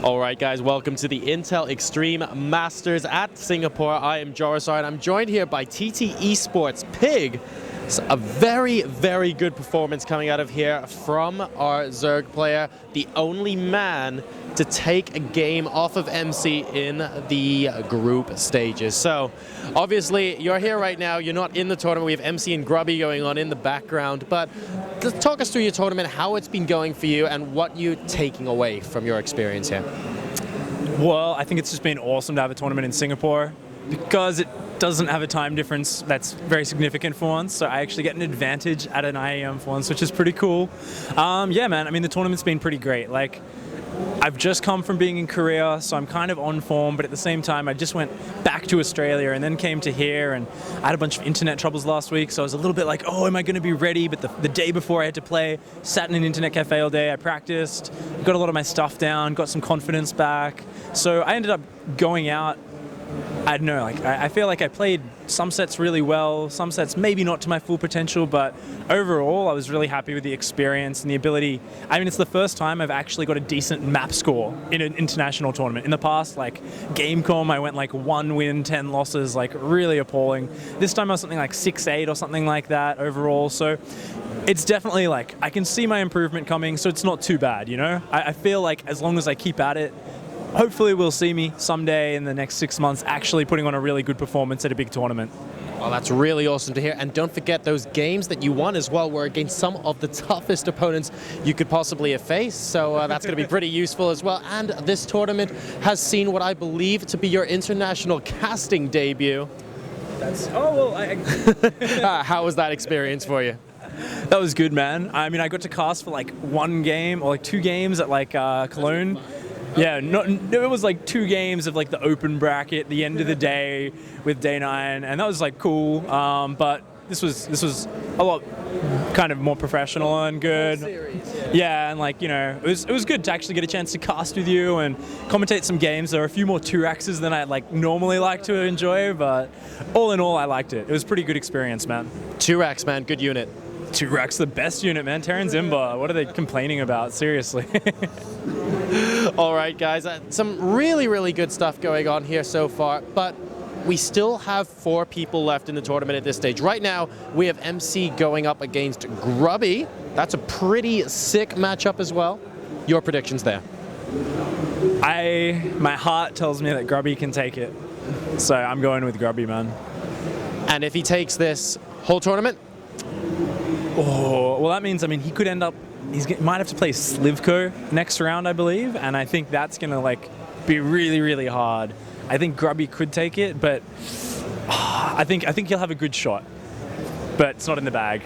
Alright guys, welcome to the Intel Extreme Masters at Singapore. I am JoRoSaR and I'm joined here by TT eSports PiG. It's a very, very good performance coming out of here from our Zerg player, the only man to take a game off of MC in the group stages. So, obviously, you're here right now, you're not in the tournament, we have MC and Grubby going on in the background, but talk us through your tournament, how it's been going for you, and what you're taking away from your experience here. Well, I think it's just been awesome to have a tournament in Singapore because it doesn't have a time difference that's very significant for once, so I actually get an advantage at an IEM for once, which is pretty cool. Yeah, man, I mean, the tournament's been pretty great. Like, I've just come from being in Korea, so I'm kind of on form, but at the same time, I just went back to Australia and then came to here, and I had a bunch of internet troubles last week, so I was a little bit like, oh, am I going to be ready? But the day before I had to play, sat in an internet cafe all day, I practiced, got a lot of my stuff down, got some confidence back, so I ended up going out. I don't know, like, I feel like I played some sets really well, some sets maybe not to my full potential, but overall I was really happy with the experience and the ability. I mean, it's the first time I've actually got a decent map score in an international tournament. In the past, like, Gamecom, I went like 1 win, 10 losses, like really appalling. This time I was something like 6-8 or something like that overall, so it's definitely like, I can see my improvement coming, so it's not too bad, you know? I feel like as long as I keep at it, hopefully we'll see me someday in the next 6 months actually putting on a really good performance at a big tournament. Well, that's really awesome to hear. And don't forget those games that you won as well were against some of the toughest opponents you could possibly have faced. So that's going to be pretty useful as well. And this tournament has seen what I believe to be your international casting debut. How was that experience for you? That was good, man. I mean, I got to cast for like 1 game or like 2 games at like Cologne. Yeah, it was like 2 games of like the open bracket, the end of the day with day 9, and that was like cool. But this was a lot kind of more professional and good. Yeah, and like, you know, it was good to actually get a chance to cast with you and commentate some games. There were a few more 2-Raxes than I like normally like to enjoy, but all in all, I liked it. It was a pretty good experience, man. 2-Rax, man, good unit. 2-Rax, the best unit, man. Terran Zimba, what are they complaining about? Seriously. All right, guys, some really, really good stuff going on here so far, but we still have 4 people left in the tournament at this stage. Right now, we have MC going up against Grubby. That's a pretty sick matchup as well. Your predictions there? My heart tells me that Grubby can take it, so I'm going with Grubby, man. And if he takes this whole tournament? Oh, well, that means, I mean, he could end up, might have to play Slivko next round, I believe, and I think that's going to, like, be really, really hard. I think Grubby could take it, but I think he'll have a good shot, but it's not in the bag.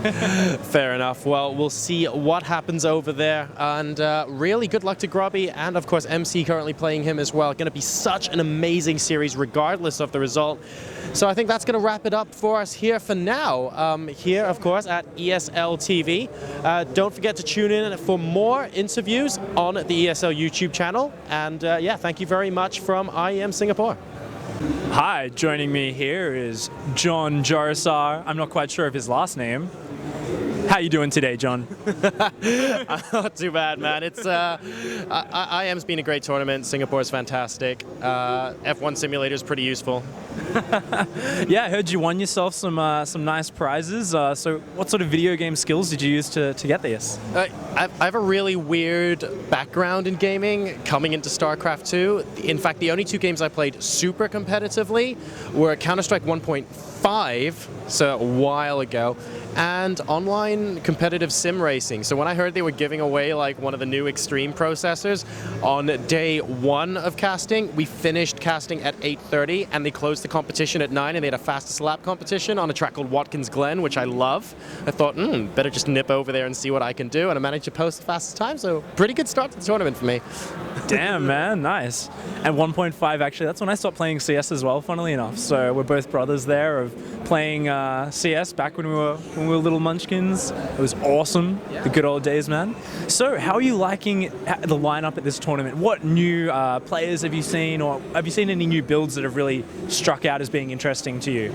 Fair enough. Well, we'll see what happens over there, and really good luck to Grubby, and of course MC currently playing him as well. Going to be such an amazing series regardless of the result. So I think that's going to wrap it up for us here for now. Here, of course, at ESL TV. Don't forget to tune in for more interviews on the ESL YouTube channel. And yeah, thank you very much from IEM Singapore. Hi, joining me here is John JoRoSaR. I'm not quite sure of his last name. How you doing today, John? Not too bad, man. It's IEM's been a great tournament. Singapore's fantastic. F1 simulator is pretty useful. Yeah, I heard you won yourself some nice prizes. So what sort of video game skills did you use to get this? I have a really weird background in gaming coming into StarCraft II. In fact, the only 2 games I played super competitively were Counter-Strike 1.5, so a while ago, and online competitive sim racing. So when I heard they were giving away like one of the new Extreme processors on day 1 of casting, we finished casting at 8:30 and they closed the competition at 9, and they had a fastest lap competition on a track called Watkins Glen, which I love. I thought, better just nip over there and see what I can do, and I managed to post the fastest time, so pretty good start to the tournament for me. Damn, man, nice. And 1.5, actually, that's when I stopped playing CS as well, funnily enough. So we're both brothers there of playing CS back when we were little munchkins. It was awesome, the good old days, man. So how are you liking the lineup at this tournament? What new players have you seen, or have you seen any new builds that have really struck out as being interesting to you?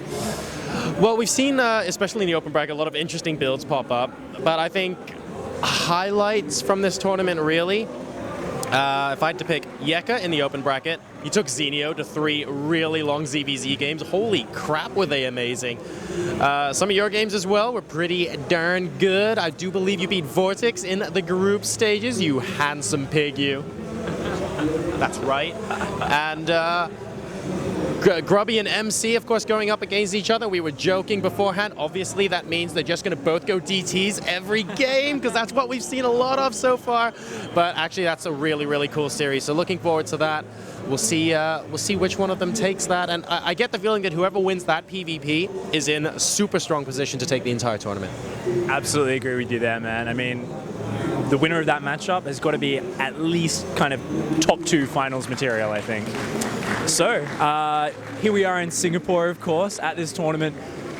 Well, we've seen, especially in the open bracket, a lot of interesting builds pop up, but I think highlights from this tournament really If I had to pick Yeka in the open bracket, you took Xenio to 3 really long ZVZ games. Holy crap, were they amazing. Some of your games as well were pretty darn good. I do believe you beat Vortex in the group stages, you handsome pig, you. That's right. And Grubby and MC, of course, going up against each other. We were joking beforehand. Obviously, that means they're just going to both go DTs every game, because that's what we've seen a lot of so far. But actually, that's a really, really cool series. So looking forward to that. We'll see which one of them takes that. And I get the feeling that whoever wins that PvP is in a super strong position to take the entire tournament. Absolutely agree with you there, man. I mean, the winner of that matchup has got to be at least kind of top 2 finals material, I think. So, here we are in Singapore, of course, at this tournament.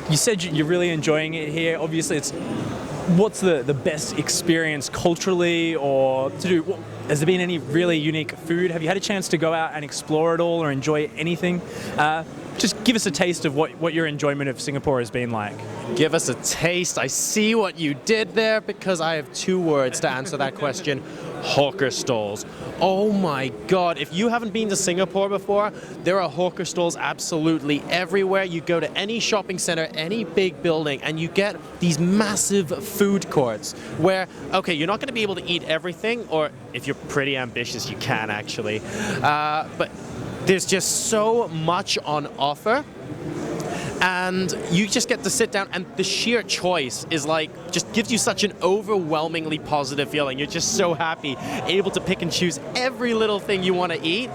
You said you're really enjoying it here. Obviously, what's the best experience culturally, or to do? Has there been any really unique food? Have you had a chance to go out and explore it all or enjoy anything? Just give us a taste of what your enjoyment of Singapore has been like. Give us a taste. I see what you did there, because I have 2 words to answer that question. Hawker stalls. Oh my god, if you haven't been to Singapore before, there are hawker stalls absolutely everywhere. You go to any shopping center, any big building, and you get these massive food courts where, okay, you're not going to be able to eat everything, or if you're pretty ambitious, you can actually. But there's just so much on offer. And you just get to sit down, and the sheer choice is like, just gives you such an overwhelmingly positive feeling. You're just so happy, able to pick and choose every little thing you want to eat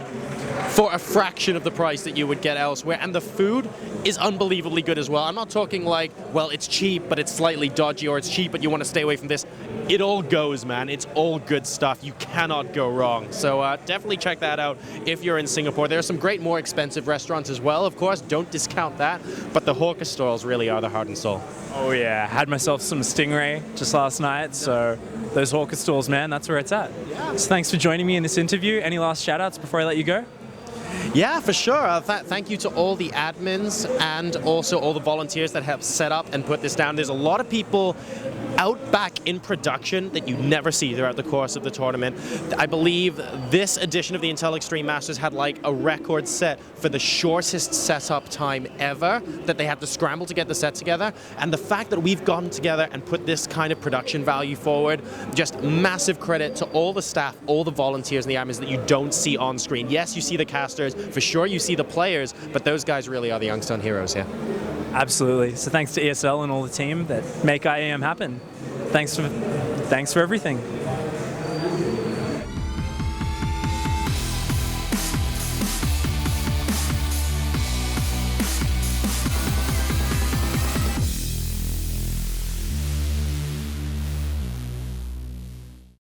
for a fraction of the price that you would get elsewhere. And the food is unbelievably good as well. I'm not talking like, well, it's cheap, but it's slightly dodgy, or it's cheap, but you want to stay away from this. It all goes, man. It's all good stuff. You cannot go wrong. So definitely check that out if you're in Singapore. There are some great, more expensive restaurants as well, of course. Don't discount that. But the hawker stalls really are the heart and soul. Oh yeah, had myself some stingray just last night, so those hawker stalls, man, that's where it's at. Yeah. So thanks for joining me in this interview. Any last shout outs before I let you go? Yeah, for sure. Thank you to all the admins and also all the volunteers that have set up and put this down. There's a lot of people out back in production that you never see throughout the course of the tournament. I believe this edition of the Intel Extreme Masters had like a record set for the shortest setup time ever, that they had to scramble to get the set together. And the fact that we've gotten together and put this kind of production value forward, just massive credit to all the staff, all the volunteers and the admins that you don't see on screen. Yes, you see the casters, for sure you see the players, but those guys really are the youngstone heroes here. Absolutely. So thanks to ESL and all the team that make IEM happen. Thanks for everything.